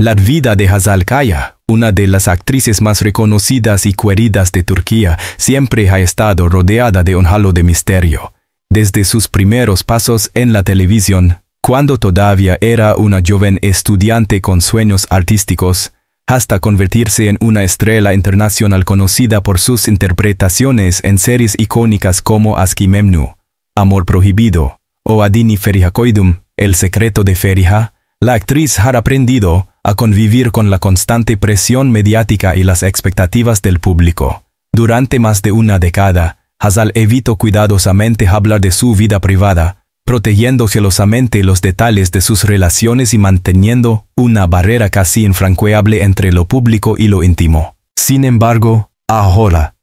La vida de Hazal Kaya, una de las actrices más reconocidas y queridas de Turquía, siempre ha estado rodeada de un halo de misterio. Desde sus primeros pasos en la televisión, cuando todavía era una joven estudiante con sueños artísticos, hasta convertirse en una estrella internacional conocida por sus interpretaciones en series icónicas como Aşk-ı Memnu, Amor Prohibido, o Adini Feriha Koydum, El secreto de Feriha, la actriz ha aprendido a convivir con la constante presión mediática y las expectativas del público. Durante más de una década, Hazal evitó cuidadosamente hablar de su vida privada, protegiendo celosamente los detalles de sus relaciones y manteniendo una barrera casi infranqueable entre lo público y lo íntimo. Sin embargo, ahora,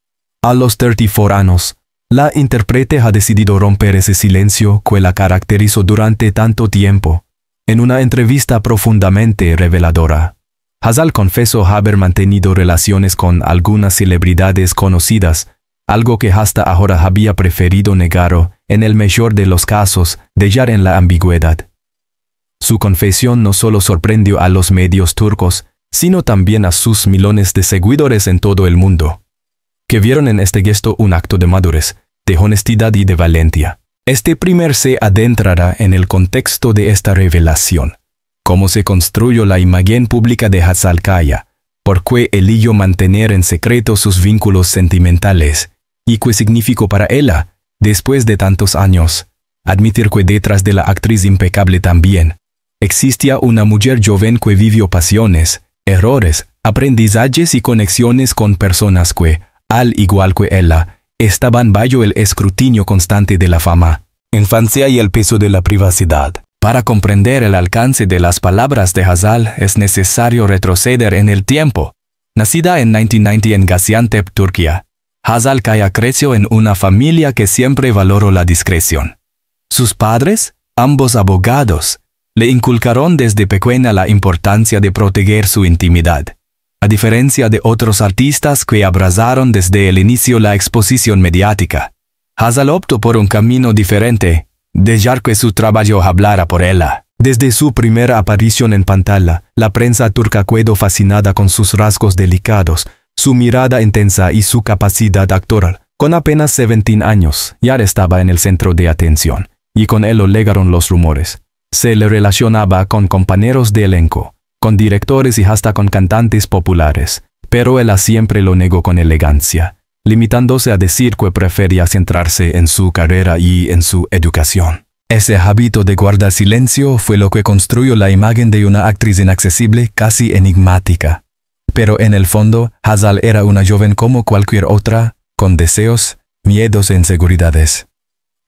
a los 34 años, la intérprete ha decidido romper ese silencio que la caracterizó durante tanto tiempo. En una entrevista profundamente reveladora, Hazal confesó haber mantenido relaciones con algunas celebridades conocidas, algo que hasta ahora había preferido negar, en el mejor de los casos, dejar en la ambigüedad. Su confesión no solo sorprendió a los medios turcos, sino también a sus millones de seguidores en todo el mundo, que vieron en este gesto un acto de madurez, de honestidad y de valentía. Este primer se adentrará en el contexto de esta revelación, cómo se construyó la imagen pública de Hazal Kaya, por qué eligió mantener en secreto sus vínculos sentimentales, y qué significó para ella, después de tantos años, admitir que detrás de la actriz impecable también existía una mujer joven que vivió pasiones, errores, aprendizajes y conexiones con personas que, al igual que ella, estaban bajo el escrutinio constante de la fama, infancia y el peso de la privacidad. Para comprender el alcance de las palabras de Hazal es necesario retroceder en el tiempo. Nacida en 1990 en Gaziantep, Turquía, Hazal Kaya creció en una familia que siempre valoró la discreción. Sus padres, ambos abogados, le inculcaron desde pequeña la importancia de proteger su intimidad. A diferencia de otros artistas que abrazaron desde el inicio la exposición mediática, Hazal optó por un camino diferente, dejar que su trabajo hablara por ella. Desde su primera aparición en pantalla, la prensa turca quedó fascinada con sus rasgos delicados, su mirada intensa y su capacidad actoral. Con apenas 17 años, ya estaba en el centro de atención, y con él lo llegaron los rumores. Se le relacionaba con compañeros de elenco, con directores y hasta con cantantes populares, pero ella siempre lo negó con elegancia, limitándose a decir que prefería centrarse en su carrera y en su educación. Ese hábito de guardar silencio fue lo que construyó la imagen de una actriz inaccesible, casi enigmática. Pero en el fondo, Hazal era una joven como cualquier otra, con deseos, miedos e inseguridades.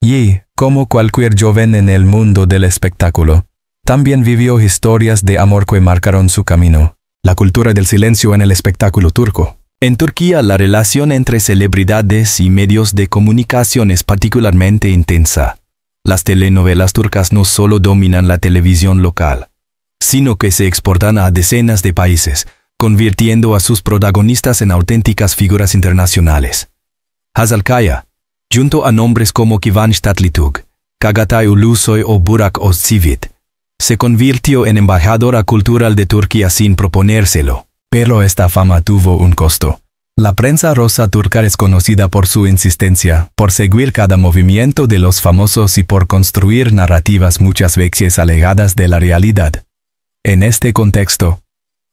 Y, como cualquier joven en el mundo del espectáculo, también vivió historias de amor que marcaron su camino. La cultura del silencio en el espectáculo turco. En Turquía, la relación entre celebridades y medios de comunicación es particularmente intensa. Las telenovelas turcas no solo dominan la televisión local, sino que se exportan a decenas de países, convirtiendo a sus protagonistas en auténticas figuras internacionales. Hazal Kaya, junto a nombres como Kıvanç Tatlıtuğ, Çağatay Ulusoy o Burak Özçivit, se convirtió en embajadora cultural de Turquía sin proponérselo. Pero esta fama tuvo un costo. La prensa rosa turca es conocida por su insistencia, por seguir cada movimiento de los famosos y por construir narrativas muchas veces alejadas de la realidad. En este contexto,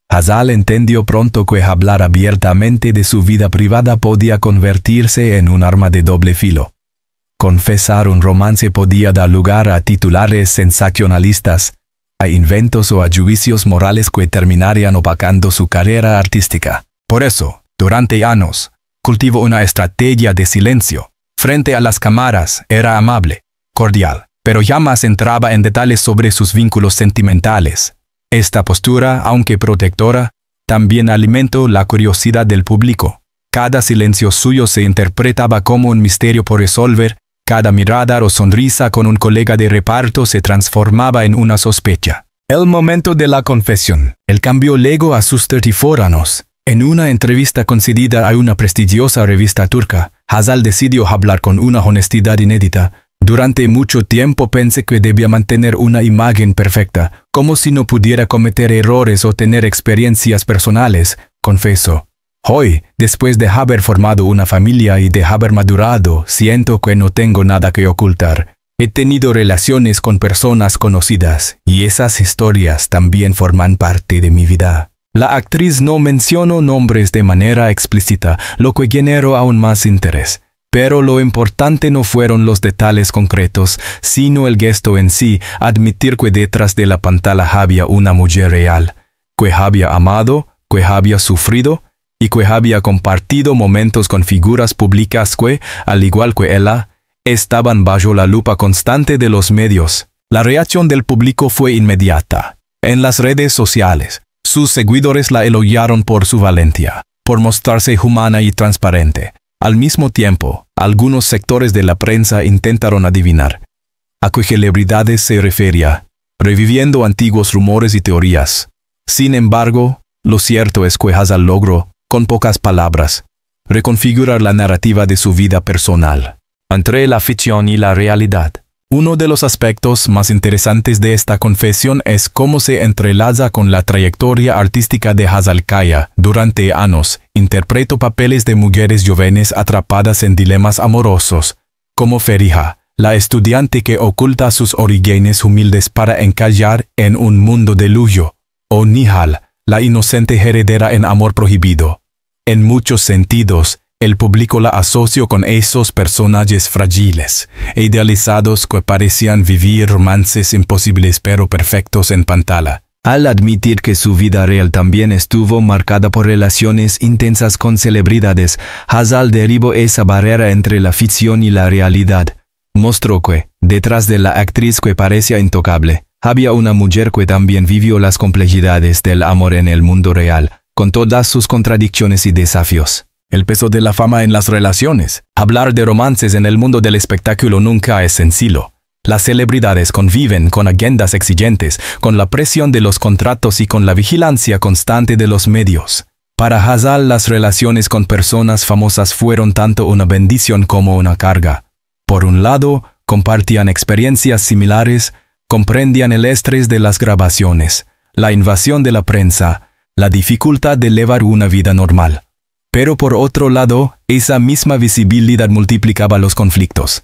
Hazal entendió pronto que hablar abiertamente de su vida privada podía convertirse en un arma de doble filo. Confesar un romance podía dar lugar a titulares sensacionalistas, a inventos o a juicios morales que terminarían opacando su carrera artística. Por eso, durante años, cultivó una estrategia de silencio. Frente a las cámaras era amable, cordial, pero jamás entraba en detalles sobre sus vínculos sentimentales. Esta postura, aunque protectora, también alimentó la curiosidad del público. Cada silencio suyo se interpretaba como un misterio por resolver. Cada mirada o sonrisa con un colega de reparto se transformaba en una sospecha. El momento de la confesión. El cambió luego a sus 34 años. En una entrevista concedida a una prestigiosa revista turca, Hazal decidió hablar con una honestidad inédita, Durante mucho tiempo pensé que debía mantener una imagen perfecta, como si no pudiera cometer errores o tener experiencias personales, confesó. Hoy, después de haber formado una familia y de haber madurado, siento que no tengo nada que ocultar. He tenido relaciones con personas conocidas, y esas historias también forman parte de mi vida. La actriz no mencionó nombres de manera explícita, lo que generó aún más interés. Pero lo importante no fueron los detalles concretos, sino el gesto en sí, admitir que detrás de la pantalla había una mujer real, que había amado, que había sufrido, y que había compartido momentos con figuras públicas que, al igual que ella, estaban bajo la lupa constante de los medios. La reacción del público fue inmediata. En las redes sociales, sus seguidores la elogiaron por su valentía, por mostrarse humana y transparente. Al mismo tiempo, algunos sectores de la prensa intentaron adivinar a qué celebridades se refería, reviviendo antiguos rumores y teorías. Sin embargo, lo cierto es que Hazal logró, con pocas palabras, reconfigurar la narrativa de su vida personal, entre la ficción y la realidad. Uno de los aspectos más interesantes de esta confesión es cómo se entrelaza con la trayectoria artística de Hazal Kaya. Durante años, interpretó papeles de mujeres jóvenes atrapadas en dilemas amorosos, como Feriha, la estudiante que oculta sus orígenes humildes para encallar en un mundo de lujo, o Nihal, la inocente heredera en Amor Prohibido. En muchos sentidos, el público la asoció con esos personajes frágiles e idealizados que parecían vivir romances imposibles pero perfectos en pantalla. Al admitir que su vida real también estuvo marcada por relaciones intensas con celebridades, Hazal derribó esa barrera entre la ficción y la realidad. Mostró que, detrás de la actriz que parecía intocable, había una mujer que también vivió las complejidades del amor en el mundo real, con todas sus contradicciones y desafíos. El peso de la fama en las relaciones. Hablar de romances en el mundo del espectáculo nunca es sencillo. Las celebridades conviven con agendas exigentes, con la presión de los contratos y con la vigilancia constante de los medios. Para Hazal, las relaciones con personas famosas fueron tanto una bendición como una carga. Por un lado, compartían experiencias similares, comprendían el estrés de las grabaciones, la invasión de la prensa, la dificultad de llevar una vida normal. Pero por otro lado, esa misma visibilidad multiplicaba los conflictos.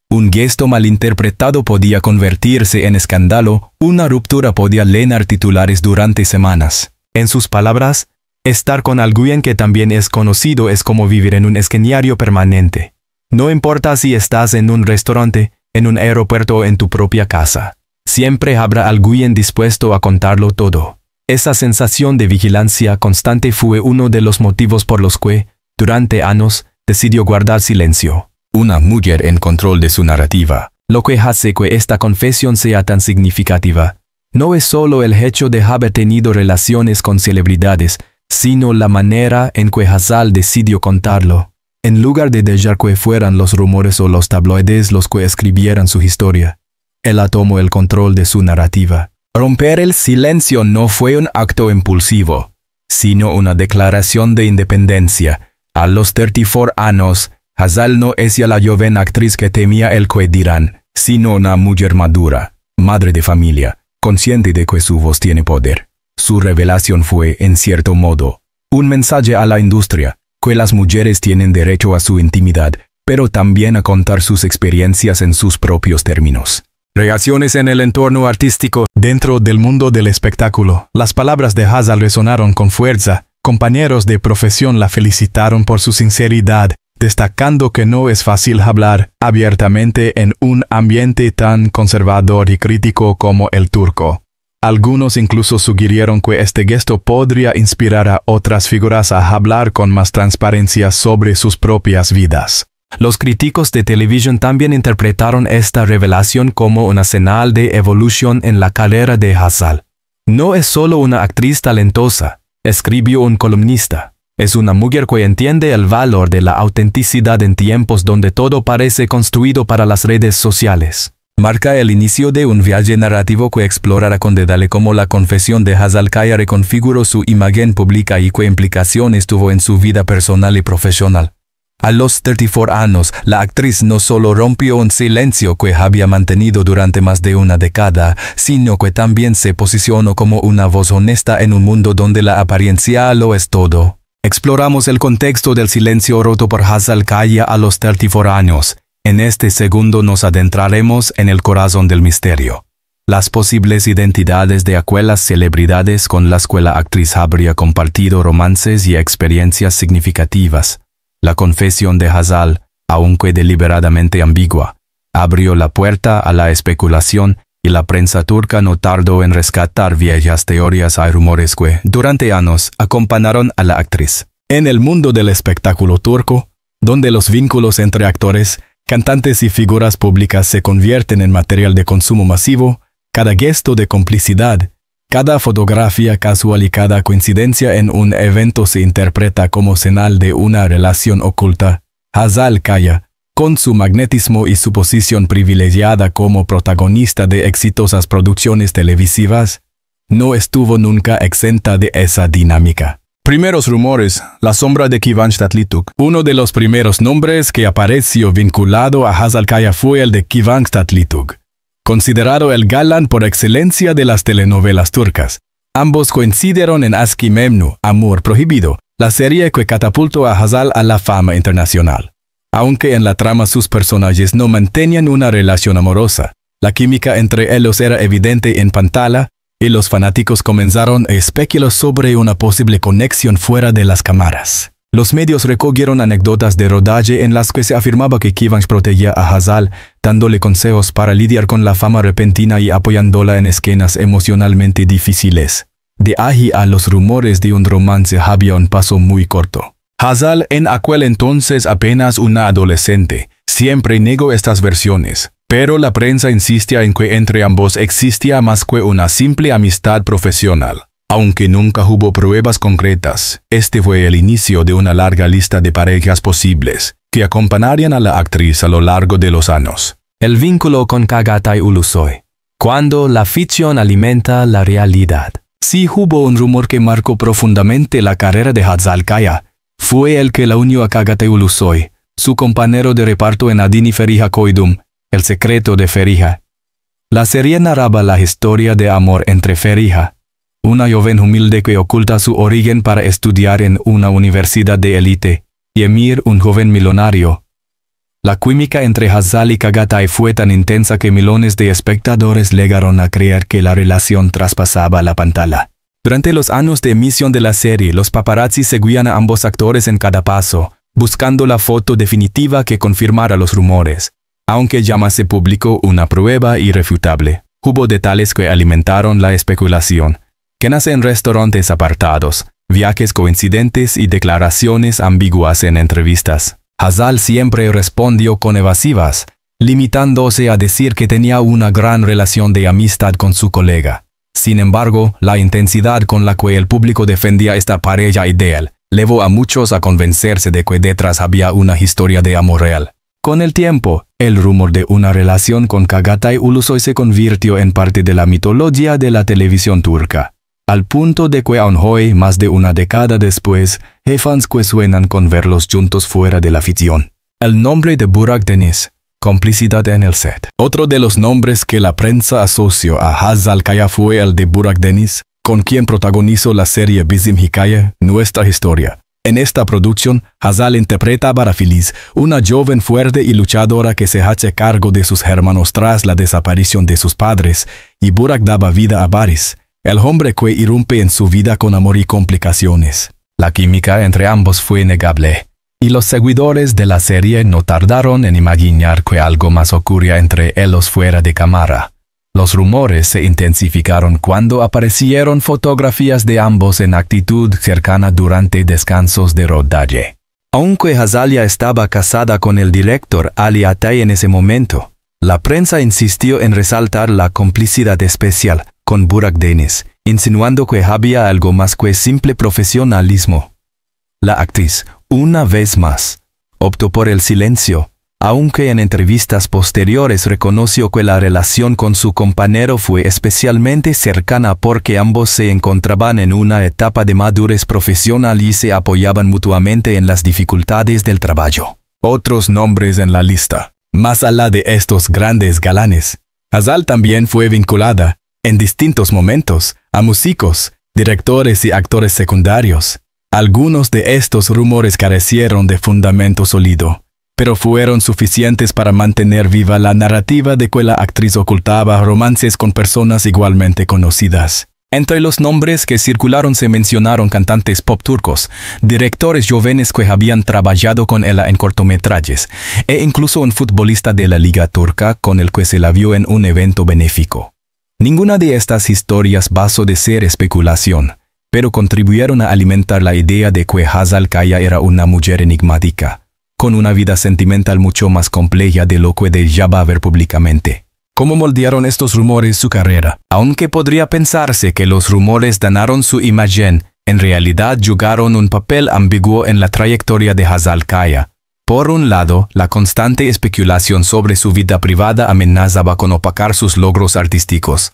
Un gesto malinterpretado podía convertirse en escándalo, una ruptura podía llenar titulares durante semanas. En sus palabras, estar con alguien que también es conocido es como vivir en un escenario permanente. No importa si estás en un restaurante, en un aeropuerto o en tu propia casa. Siempre habrá alguien dispuesto a contarlo todo. Esa sensación de vigilancia constante fue uno de los motivos por los que, durante años, decidió guardar silencio. Una mujer en control de su narrativa. Lo que hace que esta confesión sea tan significativa no es solo el hecho de haber tenido relaciones con celebridades, sino la manera en que Hazal decidió contarlo. En lugar de dejar que fueran los rumores o los tabloides los que escribieran su historia, ella tomó el control de su narrativa. Romper el silencio no fue un acto impulsivo, sino una declaración de independencia. A los 34 años, Hazal no es ya la joven actriz que temía el que dirán, sino una mujer madura, madre de familia, consciente de que su voz tiene poder. Su revelación fue, en cierto modo, un mensaje a la industria, que las mujeres tienen derecho a su intimidad, pero también a contar sus experiencias en sus propios términos. Reacciones en el entorno artístico. Dentro del mundo del espectáculo, las palabras de Hazal resonaron con fuerza. Compañeros de profesión la felicitaron por su sinceridad, destacando que no es fácil hablar abiertamente en un ambiente tan conservador y crítico como el turco. Algunos incluso sugirieron que este gesto podría inspirar a otras figuras a hablar con más transparencia sobre sus propias vidas. Los críticos de televisión también interpretaron esta revelación como una señal de evolución en la carrera de Hazal. No es solo una actriz talentosa, escribió un columnista. Es una mujer que entiende el valor de la autenticidad en tiempos donde todo parece construido para las redes sociales. Marca el inicio de un viaje narrativo que explorará con detalle cómo la confesión de Hazal Kaya reconfiguró su imagen pública y qué implicaciones tuvo en su vida personal y profesional. A los 34 años, la actriz no solo rompió un silencio que había mantenido durante más de una década, sino que también se posicionó como una voz honesta en un mundo donde la apariencia lo es todo. Exploramos el contexto del silencio roto por Hazal Kaya a los 34 años. En este segundo nos adentraremos en el corazón del misterio. Las posibles identidades de aquellas celebridades con las que la actriz habría compartido romances y experiencias significativas. La confesión de Hazal, aunque deliberadamente ambigua, abrió la puerta a la especulación y la prensa turca no tardó en rescatar viejas teorías y rumores que, durante años, acompañaron a la actriz. En el mundo del espectáculo turco, donde los vínculos entre actores, cantantes y figuras públicas se convierten en material de consumo masivo, cada gesto de complicidad, cada fotografía casual y cada coincidencia en un evento se interpreta como señal de una relación oculta. Hazal Kaya, con su magnetismo y su posición privilegiada como protagonista de exitosas producciones televisivas, no estuvo nunca exenta de esa dinámica. Primeros rumores, la sombra de Kıvanç Tatlıtuğ. Uno de los primeros nombres que apareció vinculado a Hazal Kaya fue el de Kıvanç Tatlıtuğ, considerado el galán por excelencia de las telenovelas turcas. Ambos coincidieron en Aşk-ı Memnu, Amor Prohibido, la serie que catapultó a Hazal a la fama internacional. Aunque en la trama sus personajes no mantenían una relación amorosa, la química entre ellos era evidente en pantalla, y los fanáticos comenzaron a especular sobre una posible conexión fuera de las cámaras. Los medios recogieron anécdotas de rodaje en las que se afirmaba que Kıvanç protegía a Hazal, dándole consejos para lidiar con la fama repentina y apoyándola en escenas emocionalmente difíciles. De ahí a los rumores de un romance había un paso muy corto. Hazal, en aquel entonces apenas una adolescente, siempre negó estas versiones, pero la prensa insistía en que entre ambos existía más que una simple amistad profesional. Aunque nunca hubo pruebas concretas, este fue el inicio de una larga lista de parejas posibles, que acompañarían a la actriz a lo largo de los años. El vínculo con Çağatay Ulusoy. Cuando la ficción alimenta la realidad. Si hubo un rumor que marcó profundamente la carrera de Hazal Kaya, fue el que la unió a Çağatay Ulusoy, su compañero de reparto en Adini Feriha Koydum, El secreto de Feriha. La serie narraba la historia de amor entre Feriha, una joven humilde que oculta su origen para estudiar en una universidad de élite, y Emir, un joven millonario. La química entre Hazal y Çağatay fue tan intensa que millones de espectadores llegaron a creer que la relación traspasaba la pantalla. Durante los años de emisión de la serie, los paparazzi seguían a ambos actores en cada paso, buscando la foto definitiva que confirmara los rumores. Aunque jamás se publicó una prueba irrefutable, hubo detalles que alimentaron la especulación. Cenas en restaurantes apartados, viajes coincidentes y declaraciones ambiguas en entrevistas. Hazal siempre respondió con evasivas, limitándose a decir que tenía una gran relación de amistad con su colega. Sin embargo, la intensidad con la que el público defendía esta pareja ideal llevó a muchos a convencerse de que detrás había una historia de amor real. Con el tiempo, el rumor de una relación con Çağatay Ulusoy se convirtió en parte de la mitología de la televisión turca, al punto de que aún hoy, más de una década después, hay fans que sueñan con verlos juntos fuera de la ficción. El nombre de Burak Deniz, complicidad en el set. Otro de los nombres que la prensa asoció a Hazal Kaya fue el de Burak Deniz, con quien protagonizó la serie Bizim Hikaye, Nuestra Historia. En esta producción, Hazal interpreta a Bara Filiz, una joven fuerte y luchadora que se hace cargo de sus hermanos tras la desaparición de sus padres, y Burak daba vida a Baris, el hombre que irrumpe en su vida con amor y complicaciones. La química entre ambos fue innegable, y los seguidores de la serie no tardaron en imaginar que algo más ocurría entre ellos fuera de cámara. Los rumores se intensificaron cuando aparecieron fotografías de ambos en actitud cercana durante descansos de rodaje. Aunque Hazal ya estaba casada con el director Ali Atay en ese momento, la prensa insistió en resaltar la complicidad especial con Burak Deniz, insinuando que había algo más que simple profesionalismo. La actriz, una vez más, optó por el silencio, aunque en entrevistas posteriores reconoció que la relación con su compañero fue especialmente cercana porque ambos se encontraban en una etapa de madurez profesional y se apoyaban mutuamente en las dificultades del trabajo. Otros nombres en la lista. Más allá de estos grandes galanes, Hazal también fue vinculada, en distintos momentos, a músicos, directores y actores secundarios. Algunos de estos rumores carecieron de fundamento sólido, pero fueron suficientes para mantener viva la narrativa de que la actriz ocultaba romances con personas igualmente conocidas. Entre los nombres que circularon se mencionaron cantantes pop turcos, directores jóvenes que habían trabajado con ella en cortometrajes, e incluso un futbolista de la Liga Turca con el que se la vio en un evento benéfico. Ninguna de estas historias basó de ser especulación, pero contribuyeron a alimentar la idea de que Hazal Kaya era una mujer enigmática, con una vida sentimental mucho más compleja de lo que dejaba ver públicamente. ¿Cómo moldearon estos rumores su carrera? Aunque podría pensarse que los rumores dañaron su imagen, en realidad jugaron un papel ambiguo en la trayectoria de Hazal Kaya. Por un lado, la constante especulación sobre su vida privada amenazaba con opacar sus logros artísticos.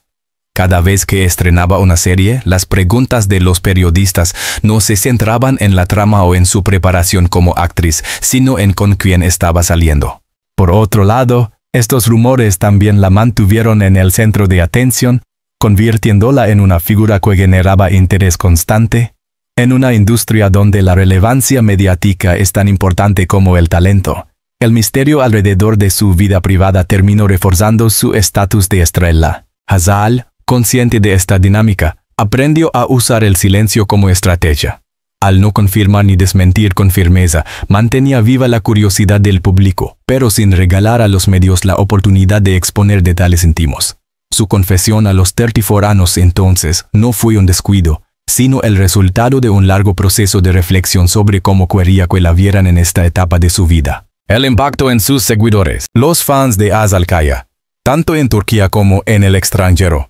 Cada vez que estrenaba una serie, las preguntas de los periodistas no se centraban en la trama o en su preparación como actriz, sino en con quién estaba saliendo. Por otro lado, estos rumores también la mantuvieron en el centro de atención, convirtiéndola en una figura que generaba interés constante, en una industria donde la relevancia mediática es tan importante como el talento. El misterio alrededor de su vida privada terminó reforzando su estatus de estrella. Hazal, consciente de esta dinámica, aprendió a usar el silencio como estrategia. Al no confirmar ni desmentir con firmeza, mantenía viva la curiosidad del público, pero sin regalar a los medios la oportunidad de exponer detalles íntimos. Su confesión a los 34 años entonces no fue un descuido, sino el resultado de un largo proceso de reflexión sobre cómo quería que la vieran en esta etapa de su vida. El impacto en sus seguidores. Los fans de Hazal Kaya, tanto en Turquía como en el extranjero,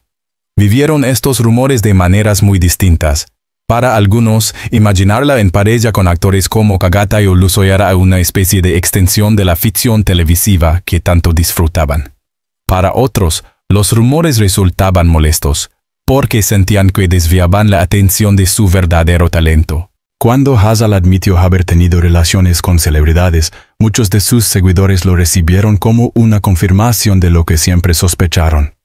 vivieron estos rumores de maneras muy distintas. Para algunos, imaginarla en pareja con actores como Çağatay Ulusoy era una especie de extensión de la ficción televisiva que tanto disfrutaban. Para otros, los rumores resultaban molestos, porque sentían que desviaban la atención de su verdadero talento. Cuando Hazal admitió haber tenido relaciones con celebridades, muchos de sus seguidores lo recibieron como una confirmación de lo que siempre sospecharon.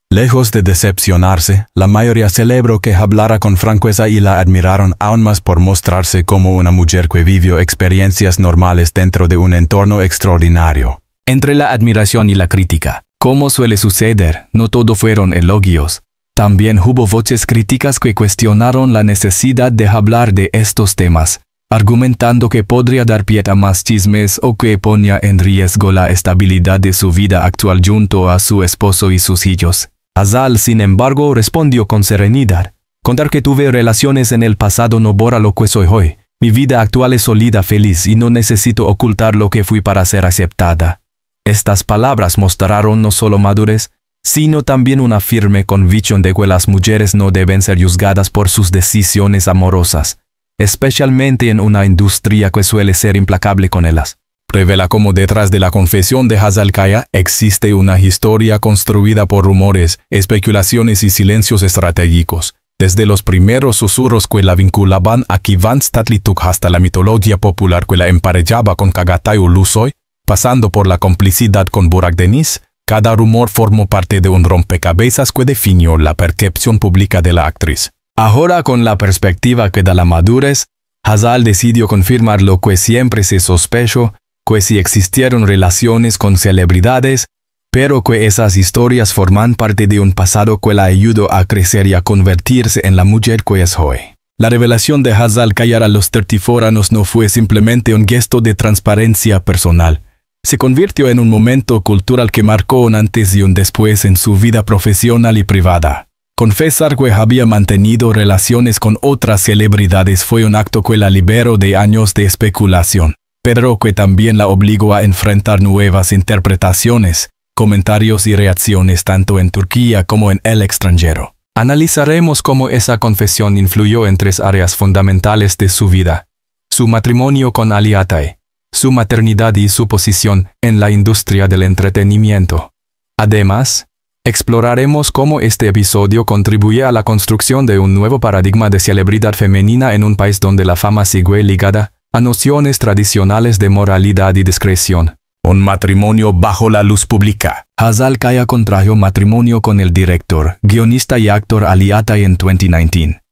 Lejos de decepcionarse, la mayoría celebró que hablara con franqueza y la admiraron aún más por mostrarse como una mujer que vivió experiencias normales dentro de un entorno extraordinario. Entre la admiración y la crítica, como suele suceder, no todo fueron elogios. También hubo voces críticas que cuestionaron la necesidad de hablar de estos temas, argumentando que podría dar pie a más chismes o que ponía en riesgo la estabilidad de su vida actual junto a su esposo y sus hijos. Hazal, sin embargo, respondió con serenidad. Contar que tuve relaciones en el pasado no borra lo que soy hoy. Mi vida actual es sólida, feliz y no necesito ocultar lo que fui para ser aceptada. Estas palabras mostraron no solo madurez, sino también una firme convicción de que las mujeres no deben ser juzgadas por sus decisiones amorosas, especialmente en una industria que suele ser implacable con ellas. Revela cómo detrás de la confesión de Hazal Kaya existe una historia construida por rumores, especulaciones y silencios estratégicos, desde los primeros susurros que la vinculaban a Kıvanç Tatlıtuğ hasta la mitología popular que la emparejaba con Çağatay Ulusoy, pasando por la complicidad con Burak Deniz. Cada rumor formó parte de un rompecabezas que definió la percepción pública de la actriz. Ahora, con la perspectiva que da la madurez, Hazal decidió confirmar lo que siempre se sospechó, que sí existieron relaciones con celebridades, pero que esas historias forman parte de un pasado que la ayudó a crecer y a convertirse en la mujer que es hoy. La revelación de Hazal Kaya a los 34 años no fue simplemente un gesto de transparencia personal. Se convirtió en un momento cultural que marcó un antes y un después en su vida profesional y privada. Confesar que había mantenido relaciones con otras celebridades fue un acto que la liberó de años de especulación, pero que también la obligó a enfrentar nuevas interpretaciones, comentarios y reacciones tanto en Turquía como en el extranjero. Analizaremos cómo esa confesión influyó en 3 áreas fundamentales de su vida: su matrimonio con Ali Atay, su maternidad y su posición en la industria del entretenimiento. Además, exploraremos cómo este episodio contribuye a la construcción de un nuevo paradigma de celebridad femenina en un país donde la fama sigue ligada a nociones tradicionales de moralidad y discreción. Un matrimonio bajo la luz pública. Hazal Kaya contrajo matrimonio con el director, guionista y actor Ali Attai en 2019.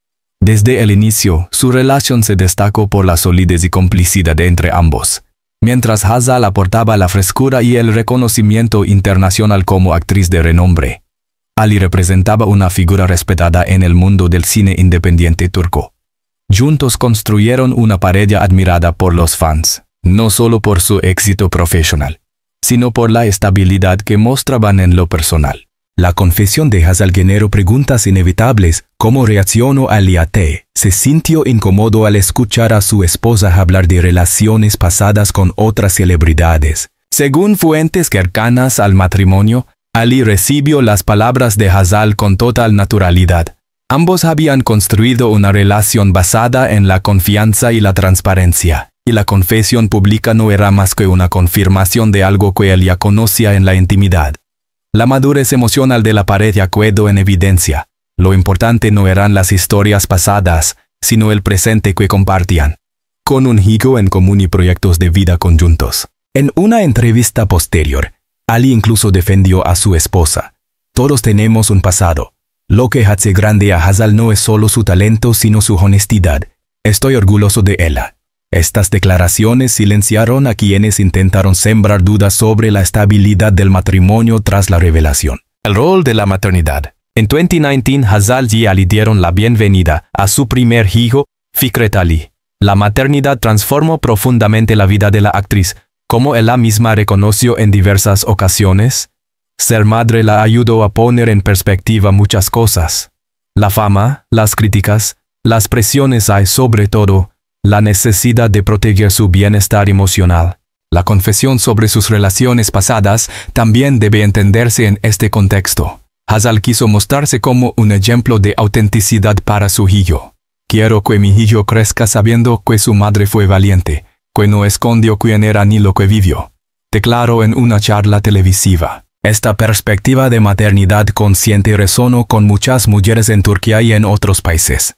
Desde el inicio, su relación se destacó por la solidez y complicidad entre ambos. Mientras Hazal aportaba la frescura y el reconocimiento internacional como actriz de renombre, Ali representaba una figura respetada en el mundo del cine independiente turco. Juntos construyeron una pareja admirada por los fans, no solo por su éxito profesional, sino por la estabilidad que mostraban en lo personal. La confesión de Hazal generó preguntas inevitables. ¿Cómo reaccionó Ali Attai? Se sintió incómodo al escuchar a su esposa hablar de relaciones pasadas con otras celebridades. Según fuentes cercanas al matrimonio, Ali recibió las palabras de Hazal con total naturalidad. Ambos habían construido una relación basada en la confianza y la transparencia, y la confesión pública no era más que una confirmación de algo que él ya conocía en la intimidad. La madurez emocional de la pareja quedó en evidencia. Lo importante no eran las historias pasadas, sino el presente que compartían, con un hijo en común y proyectos de vida conjuntos. En una entrevista posterior, Ali incluso defendió a su esposa. Todos tenemos un pasado. Lo que hace grande a Hazal no es solo su talento, sino su honestidad. Estoy orgulloso de ella. Estas declaraciones silenciaron a quienes intentaron sembrar dudas sobre la estabilidad del matrimonio tras la revelación. El rol de la maternidad. En 2019, Hazal y Ali dieron la bienvenida a su primer hijo, Fikret Ali. La maternidad transformó profundamente la vida de la actriz, como ella misma reconoció en diversas ocasiones. Ser madre la ayudó a poner en perspectiva muchas cosas. La fama, las críticas, las presiones y sobre todo, la necesidad de proteger su bienestar emocional. La confesión sobre sus relaciones pasadas también debe entenderse en este contexto. Hazal quiso mostrarse como un ejemplo de autenticidad para su hijo. Quiero que mi hijo crezca sabiendo que su madre fue valiente, que no escondió quién era ni lo que vivió, declaró en una charla televisiva. Esta perspectiva de maternidad consciente resonó con muchas mujeres en Turquía y en otros países.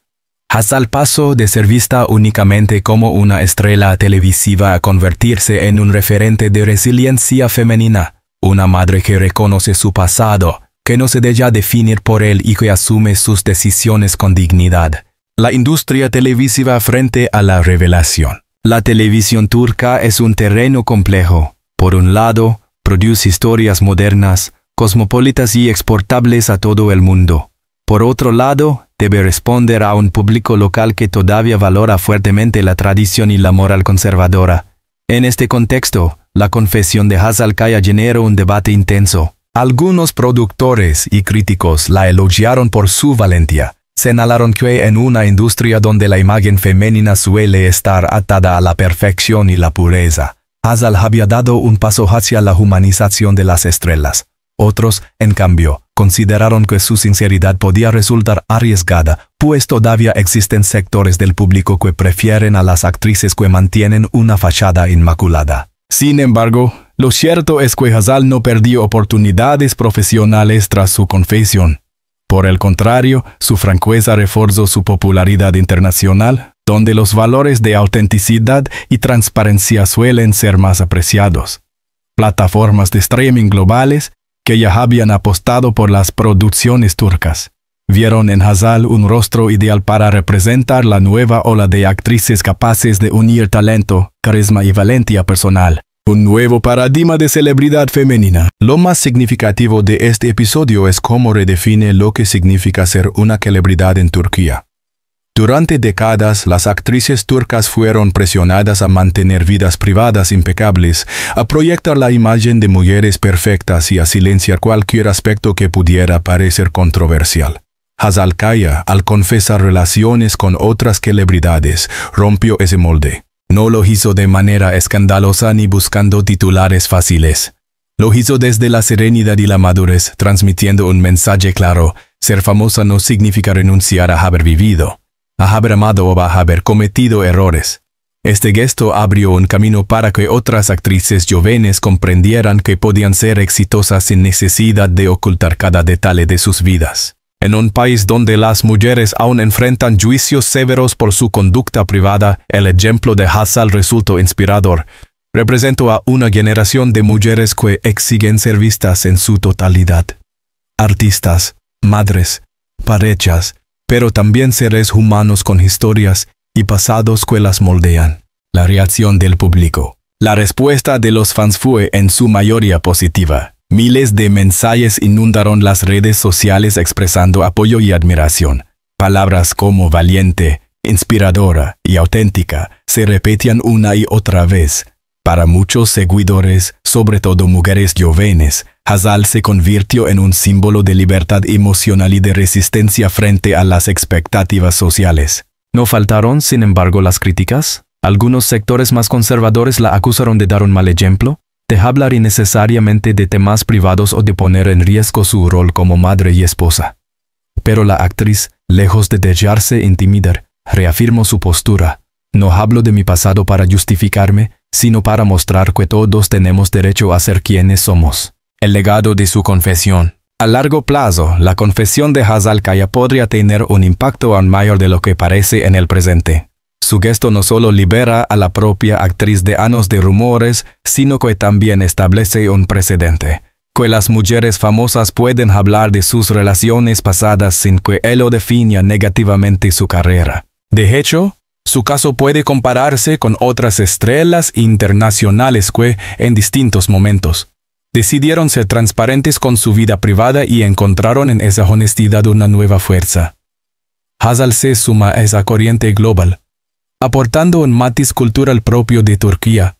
Hazal pasó de ser vista únicamente como una estrella televisiva a convertirse en un referente de resiliencia femenina, una madre que reconoce su pasado, que no se deja definir por él y que asume sus decisiones con dignidad. La industria televisiva frente a la revelación. La televisión turca es un terreno complejo. Por un lado, produce historias modernas, cosmopolitas y exportables a todo el mundo. Por otro lado, debe responder a un público local que todavía valora fuertemente la tradición y la moral conservadora. En este contexto, la confesión de Hazal Kaya generó un debate intenso. Algunos productores y críticos la elogiaron por su valentía. Señalaron que en una industria donde la imagen femenina suele estar atada a la perfección y la pureza, Hazal había dado un paso hacia la humanización de las estrellas. Otros, en cambio, consideraron que su sinceridad podía resultar arriesgada, pues todavía existen sectores del público que prefieren a las actrices que mantienen una fachada inmaculada. Sin embargo, lo cierto es que Hazal no perdió oportunidades profesionales tras su confesión. Por el contrario, su franqueza reforzó su popularidad internacional, donde los valores de autenticidad y transparencia suelen ser más apreciados. Plataformas de streaming globales, que ya habían apostado por las producciones turcas, vieron en Hazal un rostro ideal para representar la nueva ola de actrices capaces de unir talento, carisma y valentía personal. Un nuevo paradigma de celebridad femenina. Lo más significativo de este episodio es cómo redefine lo que significa ser una celebridad en Turquía. Durante décadas, las actrices turcas fueron presionadas a mantener vidas privadas impecables, a proyectar la imagen de mujeres perfectas y a silenciar cualquier aspecto que pudiera parecer controversial. Hazal Kaya, al confesar relaciones con otras celebridades, rompió ese molde. No lo hizo de manera escandalosa ni buscando titulares fáciles. Lo hizo desde la serenidad y la madurez, transmitiendo un mensaje claro: ser famosa no significa renunciar a haber vivido, a haber amado o a haber cometido errores. Este gesto abrió un camino para que otras actrices jóvenes comprendieran que podían ser exitosas sin necesidad de ocultar cada detalle de sus vidas. En un país donde las mujeres aún enfrentan juicios severos por su conducta privada, el ejemplo de Hazal resultó inspirador. Representó a una generación de mujeres que exigen ser vistas en su totalidad. Artistas, madres, parejas, pero también seres humanos con historias y pasados que las moldean. La reacción del público. La respuesta de los fans fue en su mayoría positiva. Miles de mensajes inundaron las redes sociales expresando apoyo y admiración. Palabras como valiente, inspiradora y auténtica se repetían una y otra vez. Para muchos seguidores, sobre todo mujeres jóvenes, Hazal se convirtió en un símbolo de libertad emocional y de resistencia frente a las expectativas sociales. ¿No faltaron, sin embargo, las críticas? Algunos sectores más conservadores la acusaron de dar un mal ejemplo, de hablar innecesariamente de temas privados o de poner en riesgo su rol como madre y esposa. Pero la actriz, lejos de dejarse intimidar, reafirmó su postura. No hablo de mi pasado para justificarme, sino para mostrar que todos tenemos derecho a ser quienes somos. El legado de su confesión. A largo plazo, la confesión de Hazal Kaya podría tener un impacto aún mayor de lo que parece en el presente. Su gesto no solo libera a la propia actriz de años de rumores, sino que también establece un precedente. Que las mujeres famosas pueden hablar de sus relaciones pasadas sin que ello defina negativamente su carrera. De hecho, su caso puede compararse con otras estrellas internacionales que, en distintos momentos, decidieron ser transparentes con su vida privada y encontraron en esa honestidad una nueva fuerza. Hazal se suma a esa corriente global, aportando un matiz cultural propio de Turquía,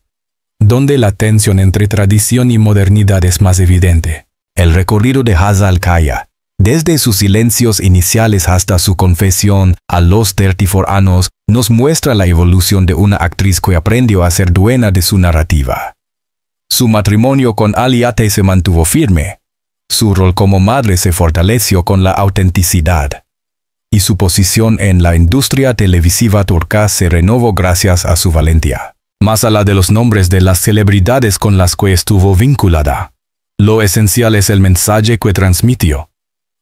donde la tensión entre tradición y modernidad es más evidente. El recorrido de Hazal Kaya, desde sus silencios iniciales hasta su confesión a los 34 años, nos muestra la evolución de una actriz que aprendió a ser dueña de su narrativa. Su matrimonio con Ali Atay se mantuvo firme. Su rol como madre se fortaleció con la autenticidad. Y su posición en la industria televisiva turca se renovó gracias a su valentía. Más allá de los nombres de las celebridades con las que estuvo vinculada, lo esencial es el mensaje que transmitió.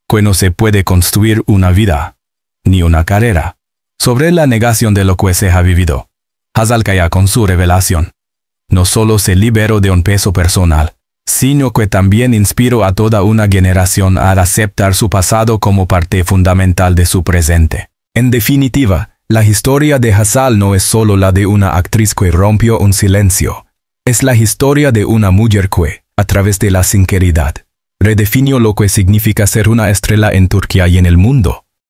Que no se puede construir una vida, ni una carrera, sobre la negación de lo que se ha vivido. Hazal Kaya con su revelación no solo se liberó de un peso personal, sino que también inspiró a toda una generación a aceptar su pasado como parte fundamental de su presente. En definitiva, la historia de Hazal no es solo la de una actriz que rompió un silencio. Es la historia de una mujer que, a través de la sinceridad, redefinió lo que significa ser una estrella en Turquía y en el mundo.